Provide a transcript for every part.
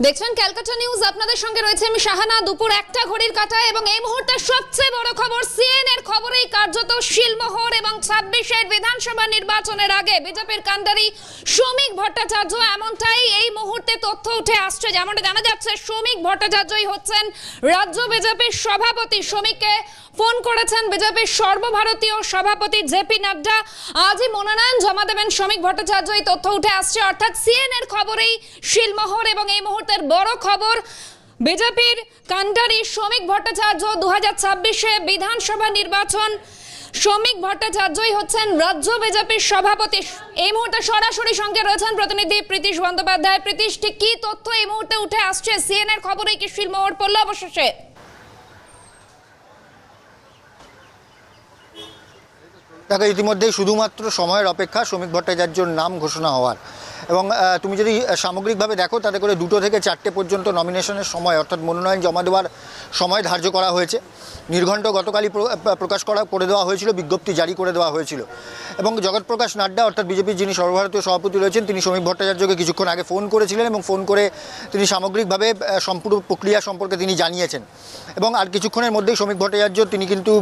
দেখছেন ক্যালকাটা নিউজ, আপনাদের সঙ্গে রয়েছে আমি শাহানা। দুপুর 1টা ঘড়ির কাঁটায় এবং এই মুহূর্তে সবচেয়ে বড় খবর, সিএনএর খবরেই কার্যত শিলমোহর এবং 26-এর বিধানসভা নির্বাচনের আগে বিজেপির কাণ্ডারি শ্রমিক ভট্টাচার্য, এমনটাই এই মুহূর্তে তথ্য উঠে আসছে। যেমনটা জানা যাচ্ছে, শ্রমিক ভট্টাচার্যই হচ্ছেন রাজ্য বিজেপির সভাপতি। শ্রমিককে ফোন করেছেন বিজেপির সর্বভারতীয় সভাপতি জেপি নাড্ডা। আজই মনোনয়ন জমা দেবেন শ্রমিক ভট্টাচার্য, এই তথ্য উঠে আসছে। অর্থাৎ সিএনএর খবরেই শিলমোহর এবং এই মুহূর্তের বড় খবর, বিজেপির কাণ্ডারি শ্রমিক ভট্টাচার্য 2026-এ বিধানসভা নির্বাচন, শ্রমিক ভট্টাচার্যই হচ্ছেন রাজ্য বিজেপির সভাপতি। এই মুহূর্তে সরাসরি সঙ্গে রয়েছেন প্রতিনিধি প্রীতিশ বন্দ্যোপাধ্যায়। প্রীতিশ, ঠিক কি তথ্য এই মুহূর্তে উঠে আসছে? সিএনএর খবরেই কি শিলমোহর পড়ল অবশেষে? দেখো, ইতিমধ্যেই শুধুমাত্র সময়ের অপেক্ষা শ্রমিক ভট্টাচার্যর নাম ঘোষণা হওয়ার। এবং তুমি যদি সামগ্রিকভাবে দেখো, তাতে করে 2টো থেকে 4টে পর্যন্ত নমিনেশনের সময় অর্থাৎ মনোনয়ন জমা দেওয়ার সময় ধার্য করা হয়েছে। নির্ঘণ্ট গতকালই প্রকাশ করে দেওয়া হয়েছিল, বিজ্ঞপ্তি জারি করে দেওয়া হয়েছিল। এবং জগৎপ্রকাশ নাড্ডা অর্থাৎ বিজেপির যিনি সর্বভারতীয় সভাপতি রয়েছেন, তিনি শ্রমিক ভট্টাচার্যকে কিছুক্ষণ আগে ফোন করেছিলেন এবং ফোন করে তিনি সামগ্রিকভাবে সম্পূর্ণ প্রক্রিয়া সম্পর্কে তিনি জানিয়েছেন। এবং আর কিছুক্ষণের মধ্যেই শ্রমিক ভট্টাচার্য তিনি কিন্তু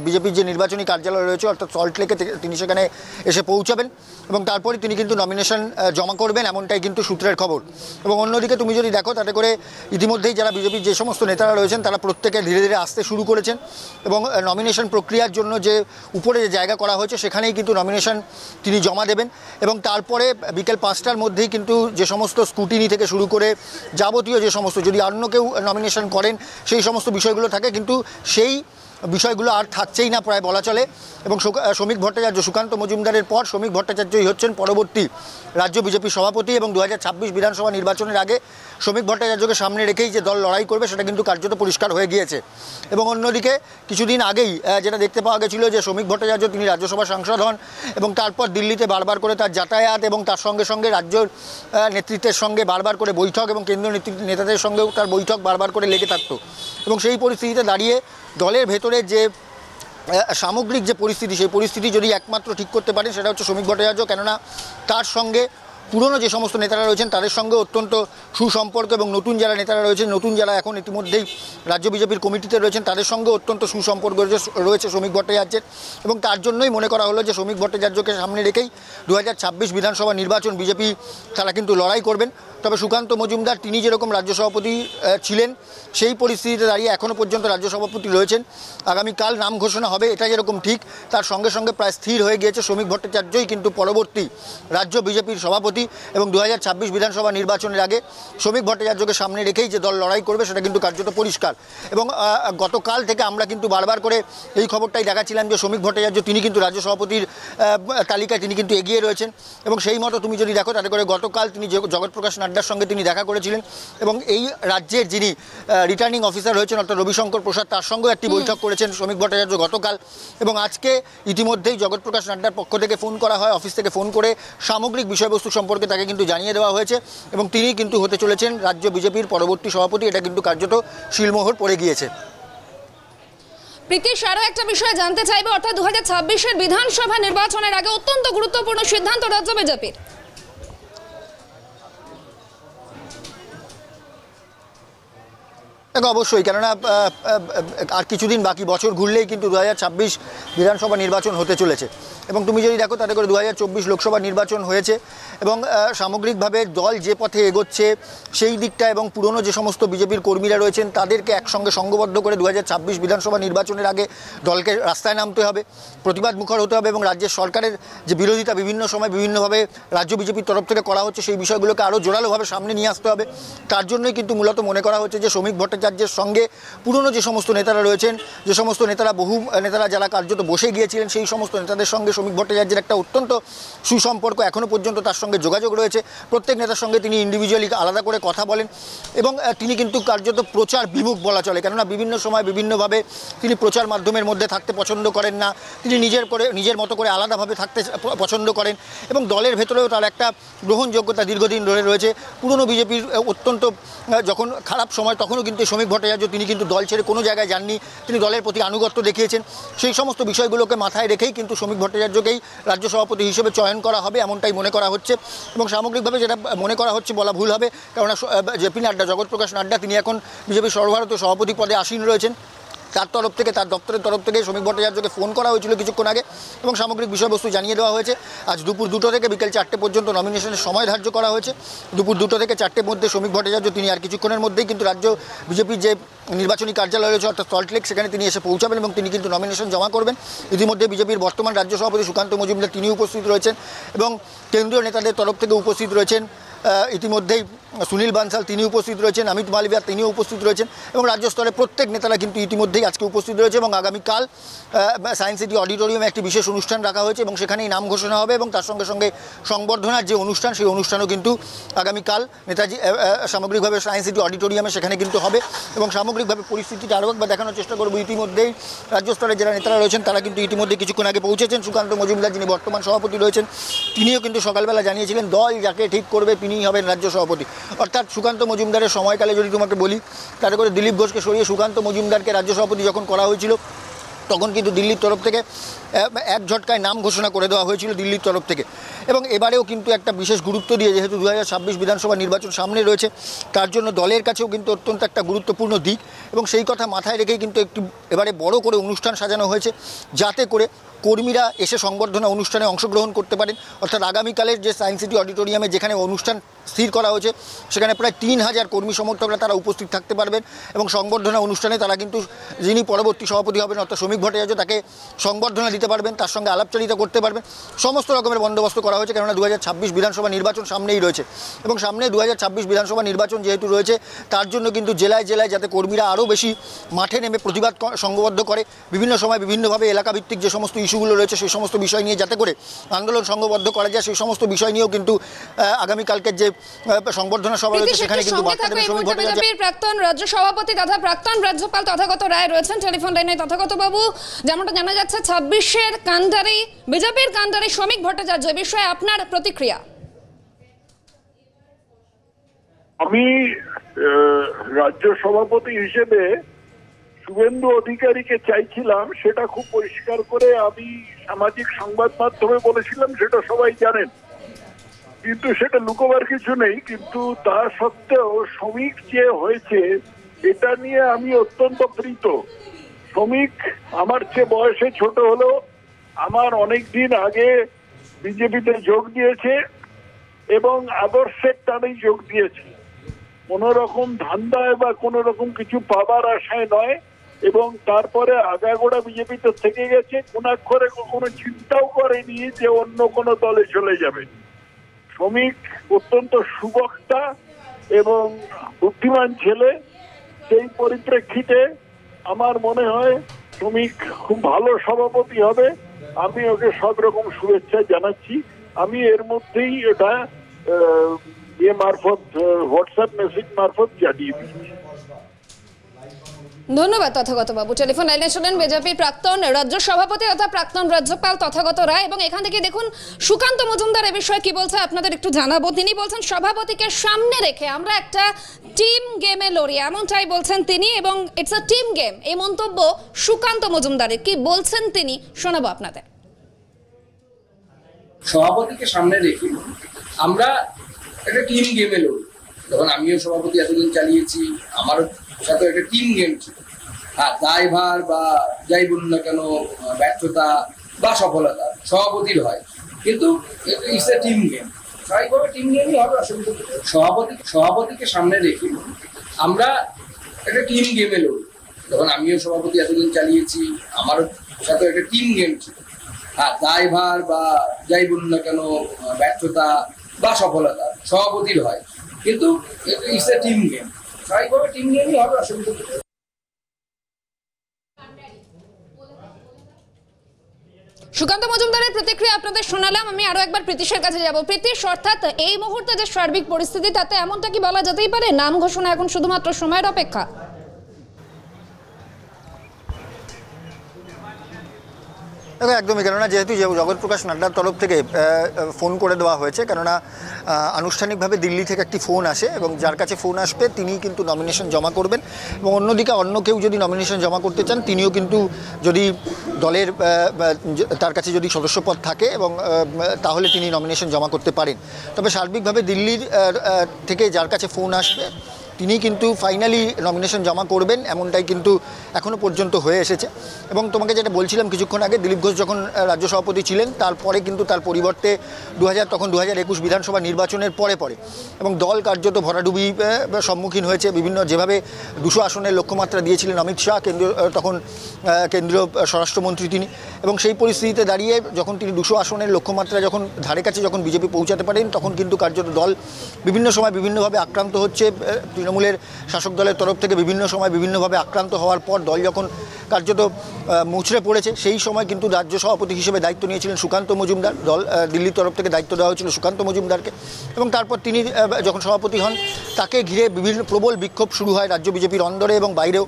বিজেপির যে নির্বাচনী কার্যালয় রয়েছে অর্থাৎ সল্টলেকে তিনি সেখানে এসে পৌঁছাবেন এবং তারপরে তিনি কিন্তু নমিনেশন জমা করবেন, এমনটাই কিন্তু সূত্রের খবর। এবং অন্যদিকে তুমি যদি দেখো, তাতে করে ইতিমধ্যেই যারা বিজেপির যে সমস্ত নেতারা রয়েছেন তারা প্রত্যেকে ধীরে ধীরে আসতে শুরু করেছেন এবং নমিনেশন প্রক্রিয়ার জন্য যে উপরে যে জায়গা করা হয়েছে সেখানেই কিন্তু নমিনেশন তিনি জমা দেবেন। এবং তারপরে বিকেল 5টার মধ্যেই কিন্তু যে সমস্ত স্কুটিনি থেকে শুরু করে যাবতীয় যে সমস্ত, যদি অন্য কেউ নমিনেশন করেন সেই সমস্ত বিষয়গুলো থাকে, কিন্তু সেই বিষয়গুলো আর থাকছেই না প্রায় বলা চলে। এবং শ্রমিক ভট্টাচার্য, সুকান্ত মজুমদারের পর শ্রমিক ভট্টাচার্যই হচ্ছেন পরবর্তী রাজ্য বিজেপির সভাপতি। এবং 2026 বিধানসভা নির্বাচনের আগে শ্রমিক ভট্টাচার্যকে সামনে রেখেই যে দল লড়াই করবে সেটা কিন্তু কার্যত পরিষ্কার হয়ে গিয়েছে। এবং অন্যদিকে কিছুদিন আগেই যেটা দেখতে পাওয়া গেছিলো যে শ্রমিক ভট্টাচার্য তিনি রাজ্যসভা সাংসদ হন এবং তারপর দিল্লিতে বারবার করে তার যাতায়াত এবং তার সঙ্গে সঙ্গে রাজ্য নেতৃত্বের সঙ্গে বারবার করে বৈঠক এবং কেন্দ্রীয় নেতাদের সঙ্গেও তার বৈঠক বারবার করে লেগে থাকতো। এবং সেই পরিস্থিতিতে দাঁড়িয়ে দলের ভেতরে যে সামগ্রিক যে পরিস্থিতি, সেই পরিস্থিতি যদি একমাত্র ঠিক করতে পারেন সেটা হচ্ছে শ্রমিক ভট্টাচার্য। কেননা তার সঙ্গে পুরনো যে সমস্ত নেতারা রয়েছেন তাদের সঙ্গে অত্যন্ত সুসম্পর্ক এবং নতুন যারা নেতারা রয়েছেন, নতুন যারা এখন ইতিমধ্যেই রাজ্য বিজেপির কমিটিতে রয়েছেন তাদের সঙ্গে অত্যন্ত সুসম্পর্ক রয়েছে শ্রমিক ভট্টাচার্যের। এবং তার জন্যই মনে করা হলো যে শ্রমিক ভট্টাচার্যকে সামনে রেখেই 2026 বিধানসভা নির্বাচন বিজেপি তারা কিন্তু লড়াই করবেন। তবে সুকান্ত মজুমদার তিনি যেরকম রাজ্য সভাপতি ছিলেন সেই পরিস্থিতিতে দাঁড়িয়ে এখনও পর্যন্ত রাজ্য সভাপতি রয়েছেন। আগামীকাল নাম ঘোষণা হবে এটা যেরকম ঠিক, তার সঙ্গে সঙ্গে প্রায় স্থির হয়ে গিয়েছে শ্রমিক ভট্টাচার্যই কিন্তু পরবর্তী রাজ্য বিজেপির সভাপতি। এবং 2026 বিধানসভা নির্বাচনের আগে শ্রমিক ভট্টাচার্যকে সামনে রেখেই যে দল লড়াই করবে সেটা কিন্তু কার্যত পরিষ্কার। এবং গতকাল থেকে আমরা কিন্তু বারবার করে এই খবরটাই দেখাচ্ছিলাম যে শ্রমিক ভট্টাচার্য তিনি কিন্তু রাজ্য সভাপতির তালিকায় তিনি কিন্তু এগিয়ে রয়েছেন। এবং সেই মতো তুমি যদি দেখো, তাতে করে গতকাল তিনি জগৎপ্রকাশ নাড্ডার সঙ্গে তিনি দেখা করেছিলেন এবং এই রাজ্যের যিনি রিটার্নিং অফিসার রয়েছেন অর্থাৎ রবিশঙ্কর প্রসাদ, তার সঙ্গেও একটি বৈঠক করেছেন শ্রমিক ভট্টাচার্য গতকাল। এবং আজকে ইতিমধ্যেই জগৎপ্রকাশ নাড্ডার পক্ষ থেকে ফোন করা হয়, অফিস থেকে ফোন করে সামগ্রিক বিষয়বস্তু সম্পর্কে তাকে কিন্তু জানিয়ে দেওয়া হয়েছে এবং তিনি কিন্তু হতে চলেছেন রাজ্য বিজেপির পরবর্তী সভাপতি। এটা কিন্তু কার্যত শিলমোহর পড়ে গিয়েছে। প্রীতিশ, আরও একটা বিষয় জানতে চাইবে, অর্থাৎ 2026-এর বিধানসভা নির্বাচনের আগে অত্যন্ত গুরুত্বপূর্ণ সিদ্ধান্ত রাজ্য বিজেপির। দেখো, অবশ্যই, কেননা আর কিছুদিন বাকি, বছর ঘুরলেই কিন্তু 2026 বিধানসভা নির্বাচন হতে চলেছে। এবং তুমি যদি দেখো, তাতে করে 2024 লোকসভা নির্বাচন হয়েছে এবং সামগ্রিকভাবে দল যে পথে এগোচ্ছে সেই দিকটা এবং পুরনো যে সমস্ত বিজেপির কর্মীরা রয়েছেন তাদেরকে একসঙ্গে সংঘবদ্ধ করে 2026 বিধানসভা নির্বাচনের আগে দলকে রাস্তায় নামতে হবে, প্রতিবাদ মুখর হতে হবে এবং রাজ্যের সরকারের যে বিরোধিতা বিভিন্ন সময় বিভিন্নভাবে রাজ্য বিজেপির তরফ থেকে করা হচ্ছে সেই বিষয়গুলোকে আরও জোরালোভাবে সামনে নিয়ে আসতে হবে। তার জন্যই কিন্তু মূলত মনে করা হচ্ছে যে শ্রমিক ভট্টাচার্যের সঙ্গে পুরনো যে সমস্ত নেতারা রয়েছেন, যে সমস্ত নেতারা বহু নেতারা যারা কার্যত বসে গিয়েছিলেন, সেই সমস্ত নেতাদের সঙ্গে শ্রমিক ভট্টাচার্যের একটা অত্যন্ত সুসম্পর্ক, এখনও পর্যন্ত তার সঙ্গে যোগাযোগ রয়েছে। প্রত্যেক নেতার সঙ্গে তিনি ইন্ডিভিজুয়ালি আলাদা করে কথা বলেন এবং তিনি কিন্তু কার্যত প্রচার বিমুখ বলা চলে, কেননা বিভিন্ন সময় বিভিন্নভাবে তিনি প্রচার মাধ্যমের মধ্যে থাকতে পছন্দ করেন না। তিনি নিজের মতো করে আলাদাভাবে থাকতে পছন্দ করেন এবং দলের ভেতরেও তার একটা গ্রহণযোগ্যতা দীর্ঘদিন ধরে রয়েছে। পুরনো বিজেপির অত্যন্ত যখন খারাপ সময় তখনও কিন্তু শ্রমিক ভট্টাচার্য তিনি কিন্তু দল ছেড়ে কোনো জায়গায় যাননি, তিনি দলের প্রতি আনুগত্য দেখিয়েছেন। সেই সমস্ত বিষয়গুলোকে মাথায় রেখেই কিন্তু শ্রমিক ভট্টাচার্য ভট্টাচার্যকেই রাজ্য সভাপতি হিসেবে চয়ন করা হবে এমনটাই মনে করা হচ্ছে। এবং সামগ্রিকভাবে যেটা মনে করা হচ্ছে বলা ভুল হবে, কেননা জেপি নাড্ডা, জগৎপ্রকাশ নাড্ডা, তিনি এখন বিজেপির সর্বভারতীয় সভাপতি পদে আসীন রয়েছেন। তার তরফ থেকে, তার দপ্তরের তরফ থেকে শ্রমিক ভট্টাচার্যকে ফোন করা হয়েছিল কিছুক্ষণ আগে এবং সামগ্রিক বিষয়বস্তু জানিয়ে দেওয়া হয়েছে। আজ দুপুর 2টো থেকে বিকেল 4টে পর্যন্ত নমিনেশনের সময় ধার্য করা হয়েছে। দুপুর 2টো থেকে 4টের মধ্যে শ্রমিক ভট্টাচার্য তিনি আর কিছুক্ষণের মধ্যেই কিন্তু রাজ্য বিজেপির যে নির্বাচনী কার্যালয় রয়েছে অর্থাৎ সল্টলেক, সেখানে তিনি এসে পৌঁছাবেন এবং তিনি কিন্তু নমিনেশন জমা করবেন। ইতিমধ্যে বিজেপির বর্তমান রাজ্য সভাপতি সুকান্ত মজুমদার তিনি উপস্থিত রয়েছেন এবং কেন্দ্রীয় নেতাদের তরফ থেকে উপস্থিত রয়েছেন ইতিমধ্যেই সুনীল বানসাল তিনি উপস্থিত রয়েছেন, অমিত মালভিয়া তিনিও উপস্থিত রয়েছেন এবং রাজ্য স্তরে প্রত্যেক নেতারা কিন্তু ইতিমধ্যেই আজকে উপস্থিত রয়েছে। এবং আগামীকাল সায়েন্স সিটি অডিটোরিয়ামে একটি বিশেষ অনুষ্ঠান রাখা হয়েছে এবং সেখানেই নাম ঘোষণা হবে এবং তার সঙ্গে সঙ্গে সংবর্ধনার যে অনুষ্ঠান, সেই অনুষ্ঠানও কিন্তু আগামীকাল নেতাজি সামগ্রিকভাবে সায়েন্স সিটি অডিটোরিয়ামে সেখানে কিন্তু হবে। এবং সামগ্রিকভাবে পরিস্থিতিটা আরও একবার দেখানোর চেষ্টা করব। ইতিমধ্যেই রাজ্য স্তরে যারা নেতারা রয়েছেন তারা কিন্তু ইতিমধ্যে কিছুক্ষণ আগে পৌঁছেছেন। সুকান্ত মজুমদার যিনি বর্তমান সভাপতি রয়েছেন তিনিও কিন্তু সকালবেলা জানিয়েছিলেন দল যাকে ঠিক করবে তিনিই হবেন রাজ্য সভাপতি। অর্থাৎ সুকান্ত মজুমদারের সময়কালে যদি তোমাকে বলি, তাতে করে দিলীপ ঘোষকে সরিয়ে সুকান্ত মজুমদারকে রাজ্য সভাপতি যখন করা হয়েছিল তখন কিন্তু দিল্লির তরফ থেকে এক ঝটকায় নাম ঘোষণা করে দেওয়া হয়েছিল দিল্লির তরফ থেকে। এবং এবারেও কিন্তু একটা বিশেষ গুরুত্ব দিয়ে, যেহেতু 2026 বিধানসভা নির্বাচন সামনে রয়েছে, তার জন্য দলের কাছেও কিন্তু অত্যন্ত একটা গুরুত্বপূর্ণ দিক এবং সেই কথা মাথায় রেখেই কিন্তু একটু এবারে বড় করে অনুষ্ঠান সাজানো হয়েছে, যাতে করে কর্মীরা এসে সংবর্ধনা অনুষ্ঠানে অংশগ্রহণ করতে পারেন। অর্থাৎ আগামীকালের যে সায়েন্স সিটি অডিটোরিয়ামে যেখানে অনুষ্ঠান স্থির করা হয়েছে সেখানে প্রায় 3000 কর্মী সমর্থকরা তারা উপস্থিত থাকতে পারবেন এবং সংবর্ধনা অনুষ্ঠানে তারা কিন্তু যিনি পরবর্তী সভাপতি হবেন অর্থাৎ শ্রমিক ভট্টাচার্য তাকে সংবর্ধনা দিতে পারবেন, তার সঙ্গে আলাপচারিতা করতে পারবেন। সমস্ত রকমের বন্দোবস্ত করা হয়েছে, কেননা 2026 বিধানসভা নির্বাচন সামনেই রয়েছে এবং সামনে 2026 বিধানসভা নির্বাচন যেহেতু রয়েছে তার জন্য কিন্তু জেলায় জেলায় যাতে কর্মীরা আরও বেশি মাঠে নেমে প্রতিবাদ সংঘবদ্ধ করে, বিভিন্ন সময় বিভিন্নভাবে এলাকাভিত্তিক যে সমস্ত ইস্যুগুলো রয়েছে সেই সমস্ত বিষয় নিয়ে যাতে করে আন্দোলন সংঘবদ্ধ করা যায়, সেই সমস্ত বিষয় নিয়েও কিন্তু আগামীকালকের যে সংবর্ধনা সভা রয়েছে সেখানে কিন্তু বার্তা দেবেন শ্রমিক ভট্টাচার্য। প্রাক্তন রাজ্য সভাপতি তথা প্রাক্তন রাজ্যপাল তথাগত রায় রয়েছেন টেলিফোন লাইনে। তথাগত বাবু, যেমনটা জানা যাচ্ছে 26-এর কান্ডারি বিজেপির কান্ডারি শ্রমিক ভট্টাচার্য, এ বিষয়ে আপনার প্রতিক্রিয়া? আমি রাজ্য সভাপতি হিসেবে শুভেন্দু অধিকারীকে চাইছিলাম, সেটা খুব পরিষ্কার করে আমি সামাজিক সংবাদ মাধ্যমে বলেছিলাম, সেটা সবাই জানেন, কিন্তু সেটা লুকোবার কিছু নেই। কিন্তু তা সত্ত্বেও শ্রমিক যে হয়েছে এটা নিয়ে আমি অত্যন্ত প্রীত। শ্রমিক আমার চেয়ে বয়সে ছোট হলেও আমার অনেক দিন আগে বিজেপিতে যোগ দিয়েছে এবং আদর্শের টানেই যোগ দিয়েছে, কোনো রকম ধান্দায় বা কোনো রকম কিছু পাবার আশায় নয়। এবং তারপরে আগাগোড়া বিজেপিতে থেকে গেছে, কোনাক্ষরে কখনো চিন্তাও করেনি যে অন্য কোনো দলে চলে যাবে। শ্রমিক অত্যন্ত সুবক্তা এবং বুদ্ধিমান ছেলে, সেই পরিপ্রেক্ষিতে আমার মনে হয় শ্রমিক খুব ভালো সভাপতি হবে। আমি ওকে সব রকম শুভেচ্ছা জানাচ্ছি। আমি এর মধ্যেই এটা হোয়াটসঅ্যাপ মেসেজ মারফত জানিয়ে দিচ্ছি। ধন্যবাদ তথাগত বাবু। টেলিফোন লাইনে ছিলেন বিজেপির প্রাক্তন রাজ্য সভাপতি তথা প্রাক্তন রাজ্যপাল তথাগত রায়। এবং এখান থেকে দেখুন সুকান্ত মজুমদার এ বিষয়ে কি বলছে আপনাদের একটু জানাবো। তিনি বলছেন সভাপতিকে সামনে রেখে আমরা একটা টিম গেমে লড়ি, এমনটাই বলছেন তিনি এবং ইটস আ টিম গেম। এই মন্তব্য সুকান্ত মজুমদারের, কি বলছেন তিনি শোনাবো আপনাদের। সভাপতিকে সামনে রেখে আমরা একটা টিম গেমে লড়ি। যখন আমিও সভাপতি এতদিন চালিয়েছি, আমারও সাথে একটা টিম গেম ছিল। হ্যাঁ, দায়ভার বা যাই বলুন না কেন, ব্যর্থতা বা সফলতা সভাপতির হয়, কিন্তু ইটস এ টিম গেম। স্বাভাবিকভাবে টিম গেমই হবে, অসুবিধা। সভাপতিকে সামনে রেখে আমরা একটা টিম গেমে লড়ি। যখন আমিও সভাপতি এতদিন চালিয়েছি, আমারও সাথে একটা টিম গেম ছিল। হ্যাঁ, দায়ভার বা যাই বলুন না কেন, ব্যর্থতা বা সফলতা সভাপতির হয়, কিন্তু ইটস এ টিম গেম। স্বাভাবিকভাবে টিম গেমই হবে, অসুবিধা। সুকান্ত মজুমদারের প্রতিক্রিয়া আপনাদের শোনালাম। আমি আরো একবার প্রীতিশের কাছে যাব। প্রীতিশ, অর্থাৎ এই মুহূর্তে যে সার্বিক পরিস্থিতি তাতে এমনটা কি বলা যেতেই পারে নাম ঘোষণা এখন শুধুমাত্র সময়ের অপেক্ষা? একদমই, কেননা যেহেতু জগৎপ্রকাশ নাড্ডার তরফ থেকে ফোন করে দেওয়া হয়েছে, কেননা আনুষ্ঠানিকভাবে দিল্লি থেকে একটি ফোন আসে এবং যার কাছে ফোন আসবে তিনি কিন্তু নমিনেশন জমা করবেন এবং অন্যদিকে অন্য কেউ যদি নমিনেশন জমা করতে চান তিনিও কিন্তু যদি দলের তার কাছে যদি সদস্যপদ থাকে এবং তাহলে তিনি নমিনেশন জমা করতে পারেন। তবে সার্বিকভাবে দিল্লির থেকে যার কাছে ফোন আসবে তিনি কিন্তু ফাইনালি নমিনেশন জমা করবেন, এমনটাই কিন্তু এখনও পর্যন্ত হয়ে এসেছে। এবং তোমাকে যেটা বলছিলাম কিছুক্ষণ আগে, দিলীপ ঘোষ যখন রাজ্য সভাপতি ছিলেন তারপরে কিন্তু তার পরিবর্তে 2021 বিধানসভা নির্বাচনের পরে এবং দল কার্যত ভরাডুবি সম্মুখীন হয়েছে। বিভিন্ন যেভাবে 200 আসনের লক্ষ্যমাত্রা দিয়েছিলেন অমিত শাহ, তখন কেন্দ্রীয় স্বরাষ্ট্রমন্ত্রী তিনি, এবং সেই পরিস্থিতিতে দাঁড়িয়ে যখন তিনি 200 আসনের লক্ষ্যমাত্রা যখন ধারে কাছে যখন বিজেপি পৌঁছাতে পারেন তখন কিন্তু কার্যত দল বিভিন্ন সময় বিভিন্নভাবে আক্রান্ত হচ্ছে। তৃণমূলের শাসক দলের তরফ থেকে বিভিন্ন সময় বিভিন্নভাবে আক্রান্ত হওয়ার পর দল যখন কার্যত মুচড়ে পড়েছে সেই সময় কিন্তু রাজ্য সভাপতি হিসেবে দায়িত্ব নিয়েছিলেন সুকান্ত মজুমদার। দিল্লির তরফ থেকে দায়িত্ব দেওয়া হয়েছিল সুকান্ত মজুমদারকে এবং তারপর তিনি যখন সভাপতি হন তাকে ঘিরে বিভিন্ন প্রবল বিক্ষোভ শুরু হয় রাজ্য বিজেপির অন্দরে এবং বাইরেও।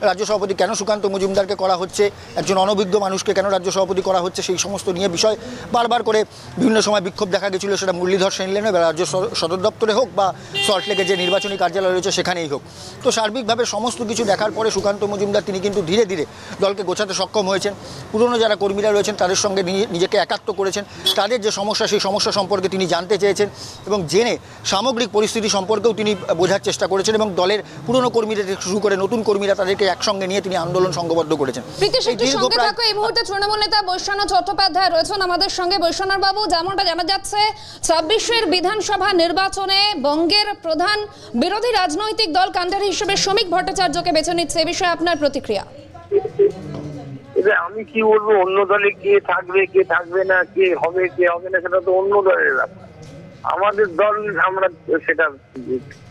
রাজ্য সভাপতি কেন সুকান্ত মজুমদারকে করা হচ্ছে, একজন অনভিজ্ঞ মানুষকে কেন রাজ্য সভাপতি করা হচ্ছে, সেই সমস্ত নিয়ে বিষয় বারবার করে বিভিন্ন সময় বিক্ষোভ দেখা গেছিলো, সেটা মুরলীধর সেন লেনে বা রাজ্য সদর দপ্তরে হোক বা সল্টলেকে যে নির্বাচনী কার্যালয় রয়েছে সেখানেই হোক। তো সার্বিকভাবে সমস্ত কিছু দেখার পরে সুকান্ত মজুমদার তিনি কিন্তু ধীরে ধীরে দলকে গোছাতে সক্ষম হয়েছেন। পুরনো যারা কর্মীরা রয়েছেন তাদের সঙ্গে নিজেকে একাত্ম করেছেন, তাদের যে সমস্যা সেই সমস্যা সম্পর্কে তিনি জানতে চেয়েছেন এবং জেনে সামগ্রিক পরিস্থিতি সম্পর্কেও তিনি বোঝার চেষ্টা করেছেন এবং দলের পুরনো কর্মীদের থেকে শুরু করে নতুন কর্মীরা তাদেরকে একসঙ্গে নিয়ে তিনি আন্দোলন সংঘবদ্ধ করেছেন। এই মুহূর্তে তৃণমূল নেতা বৈশ্বনাথ চট্টোপাধ্যায় রয়েছেন আমাদের সঙ্গে। বৈশ্বনাথ বাবু, যেমনটা জানা যাচ্ছে 26 বিধানসভা নির্বাচনে বঙ্গের প্রধান বিরোধী রাজনৈতিক দল কান্ডারি হিসেবে শ্রমিক ভট্টাচার্যকে বেছে নিচ্ছে, এ বিষয়ে আপনার প্রতিক্রিয়া? আমি কি বলবো, অন্য দলে কে থাকবে না, কে হবে না সেটা তো অন্য দলের ব্যাপার। আমাদের দল আমরা সেটা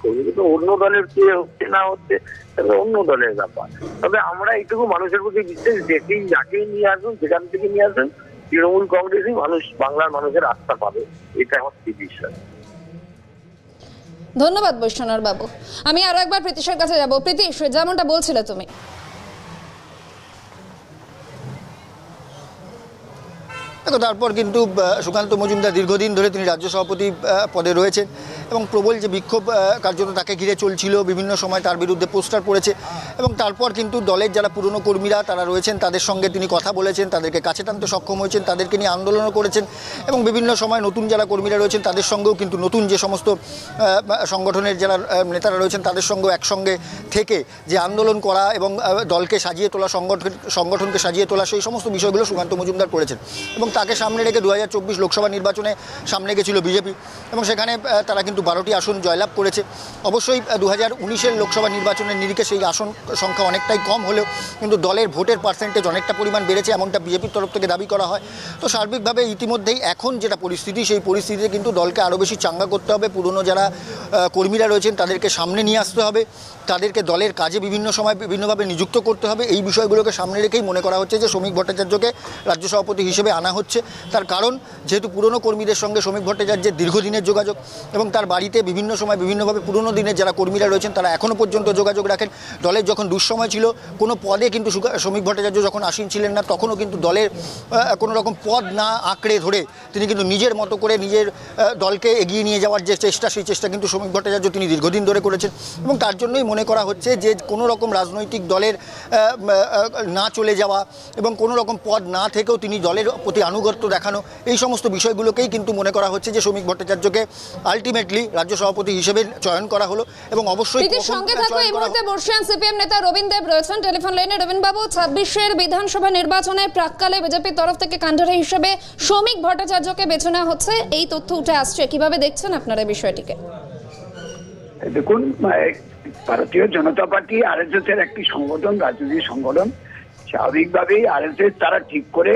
করবো, কিন্তু অন্য দলের কে হচ্ছে না হচ্ছে সেটা অন্য দলের ব্যাপার। তবে আমরা এইটুকু মানুষের প্রতি বিশ্বাস, যেকেই যাকেই নিয়ে আসুন যেখান থেকে নিয়ে আসুন তৃণমূল কংগ্রেসই বাংলার মানুষের আস্থা পাবে, এটা আমার বিশ্বাস। ধন্যবাদ বৈশ্বনাথ বাবু। আমি আরো একবার প্রীতিশের কাছে যাব। প্রীতিশ, যেমনটা বলছিলে তুমি, তারপর কিন্তু সুকান্ত মজুমদার দীর্ঘদিন ধরে তিনি রাজ্য সভাপতি পদে রয়েছেন এবং প্রবল যে বিক্ষোভ কার্যত তাকে ঘিরে চলছিল, বিভিন্ন সময় তার বিরুদ্ধে পোস্টার পড়েছে এবং তারপর কিন্তু দলের যারা পুরনো কর্মীরা তারা রয়েছেন তাদের সঙ্গে তিনি কথা বলেছেন, তাদেরকে কাছে টানতে সক্ষম হয়েছেন, তাদেরকে নিয়ে আন্দোলনও করেছেন এবং বিভিন্ন সময় নতুন যারা কর্মীরা রয়েছেন তাদের সঙ্গেও কিন্তু নতুন যে সমস্ত সংগঠনের যারা নেতারা রয়েছেন তাদের সঙ্গেও একসঙ্গে থেকে যে আন্দোলন করা এবং দলকে সাজিয়ে তোলা, সংগঠনকে সাজিয়ে তোলা, সেই সমস্ত বিষয়গুলো সুকান্ত মজুমদার করেছেন এবং তাকে সামনে রেখে 2024 লোকসভা নির্বাচনে সামনে গেছিল বিজেপি এবং সেখানে তারা কিন্তু 12টি আসন জয়লাভ করেছে। অবশ্যই 2019 লোকসভা নির্বাচনের নিরিখে সেই আসন সংখ্যা অনেকটাই কম হলেও কিন্তু দলের ভোটের পার্সেন্টেজ অনেকটা পরিমাণ বেড়েছে, এমনটা বিজেপির তরফ থেকে দাবি করা হয়। তো সার্বিকভাবে ইতিমধ্যেই এখন যেটা পরিস্থিতি, সেই পরিস্থিতিতে কিন্তু দলকে আরও বেশি চাঙ্গা করতে হবে, পুরনো যারা কর্মীরা রয়েছেন তাদেরকে সামনে নিয়ে আসতে হবে, তাদেরকে দলের কাজে বিভিন্ন সময় বিভিন্নভাবে নিযুক্ত করতে হবে। এই বিষয়গুলোকে সামনে রেখেই মনে করা হচ্ছে যে শ্রমিক ভট্টাচার্যকে রাজ্য সভাপতি হিসেবে আনা হচ্ছে। তার কারণ যেহেতু পুরনো কর্মীদের সঙ্গে শ্রমিক ভট্টাচার্যের দীর্ঘদিনের যোগাযোগ এবং তার বাড়িতে বিভিন্ন সময় বিভিন্নভাবে পুরনো দিনের যারা কর্মীরা রয়েছেন তারা এখনও পর্যন্ত যোগাযোগ রাখেন। দলের যখন দুঃসময় ছিল কোনো পদে কিন্তু শ্রমিক ভট্টাচার্য যখন আসীন ছিলেন না তখনও কিন্তু দলের কোনো রকম পদ না আঁকড়ে ধরে তিনি কিন্তু নিজের মতো করে নিজের দলকে এগিয়ে নিয়ে যাওয়ার যে চেষ্টা, সেই চেষ্টা কিন্তু শ্রমিক ভট্টাচার্য তিনি দীর্ঘদিন ধরে করেছেন এবং তার জন্যই মনে করা হচ্ছে যে কোনো রকম রাজনৈতিক দলের না চলে যাওয়া এবং কোনো রকম পদ না থেকেও তিনি দলের প্রতি আনুগত্য দেখানো, এই সমস্ত বিষয়গুলোকেই কিন্তু মনে করা হচ্ছে যে শ্রমিক ভট্টাচার্যকে আলটিমেটলি রাজ্য সভাপতি হিসেবে চয়ন করা হলো এবং অবশ্যই সঙ্গে থাকো এই মুহূর্তে বর্ষিয়ান সিপিএম নেতা রবীন দেব রয়েছেন টেলিফোন লাইনে। রবীন বাবু, 26 বিধানসভা নির্বাচনে প্রাক্কালে বিজেপির তরফ থেকে কান্ডারি হিসেবে শ্রমিক ভট্টাচার্যকে বেছে নেওয়া হচ্ছে, এই তথ্য উঠে আসছে, কিভাবে দেখছেন আপনারা বিষয়টিকে? দেখুন, ভারতীয় জনতা পার্টি আরএসএস এর একটি সংগঠন, রাজনৈতিক সংগঠন। স্বাভাবিকভাবেই আরএসএস তারা ঠিক করে,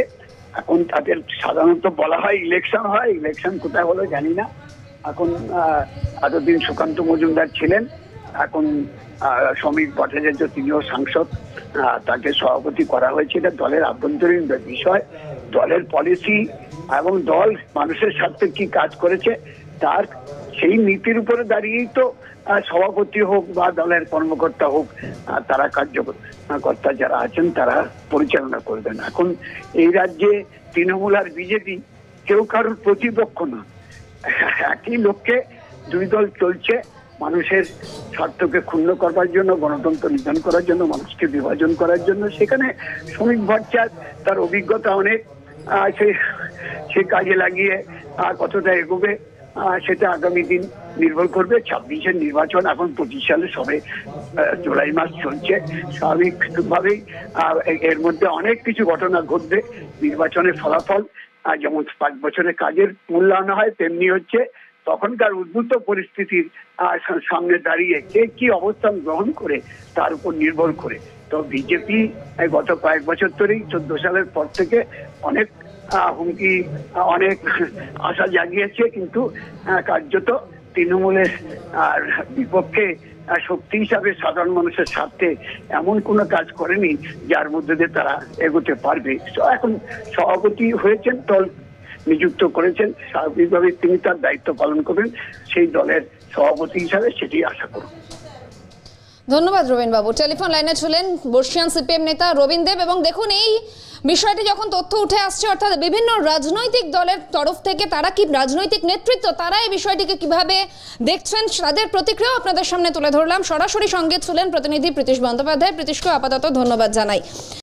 এখন তাদের সাধারণত বলা হয় ইলেকশন কোথায় হলো জানি না। এখন এতদিন সুকান্ত মজুমদার ছিলেন, এখন শ্রমিক ভট্টাচার্য তিনিও সাংসদ, তাকে সভাপতি করা হয়েছে। এটা দলের আভ্যন্তরীণ বিষয়, দলের পলিসি এবং দল মানুষের স্বার্থে কি কাজ করেছে তার সেই নীতির উপরে দাঁড়িয়েই তো সভাপতি হোক বা দলের কর্মকর্তা হোক, তারা কার্যকর্তা যারা আছেন তারা পরিচালনা করবেন। এখন এই রাজ্যে তৃণমূল আর বিজেপি কেউ কারোর প্রতিপক্ষ না, একই লক্ষ্যে দুই দল চলছে, মানুষের স্বার্থকে ক্ষুণ্ণ করবার জন্য, গণতন্ত্র নিধন করার জন্য, মানুষকে বিভাজন করার জন্য। সেখানে শ্রমিক ভট্টাচার্য তার অভিজ্ঞতা অনেক, সে কাজে লাগিয়ে কতটা এগোবে সেটা আগামী দিন নির্ভর করবে। 26-এর নির্বাচন, এখন 25 সালে সবে জুলাই মাস চলছে, স্বাভাবিকভাবেই এর মধ্যে অনেক কিছু ঘটনা ঘটবে। নির্বাচনের ফলাফল যেমন 5 বছরের কাজের মূল্যায়ন হয়, তেমনি হচ্ছে তখনকার উদ্ভূত পরিস্থিতির সামনে দাঁড়িয়ে কে কি অবস্থান গ্রহণ করে তার উপর নির্ভর করে। তো বিজেপি গত কয়েক বছর ধরেই 14 সালের পর থেকে অনেক হুমকি, অনেক আশা জাগিয়েছে, কিন্তু কার্যত তৃণমূলের আর বিপক্ষে শক্তি হিসাবে সাধারণ মানুষের স্বার্থে এমন কোনো কাজ করেনি যার মধ্যে দিয়ে তারা এগোতে পারবে। এখন সভাপতি হয়েছেন, দল নিযুক্ত করেছেন, স্বাভাবিকভাবে তিনি তার দায়িত্ব পালন করবেন সেই দলের সভাপতি হিসাবে, সেটি আশা করব। ধন্যবাদ রবীন বাবু। টেলিফোন লাইনে ছিলেন বর্ষিয়ান সিপিএম নেতা রবীন দেব। এবং দেখুন, এই বিষয়টি যখন তথ্য উঠে আসছে, অর্থাৎ বিভিন্ন রাজনৈতিক দলের তরফ থেকে তারা কি রাজনৈতিক নেতৃত্ব তারা এই বিষয়টিকে কিভাবে দেখছেন তাদের প্রতিক্রিয়া আপনাদের সামনে তুলে ধরলাম। সরাসরি সঙ্গে ছিলেন প্রতিনিধি প্রীতিশ বন্দ্যোপাধ্যায়। প্রীতিশকে আপাতত ধন্যবাদ জানাই।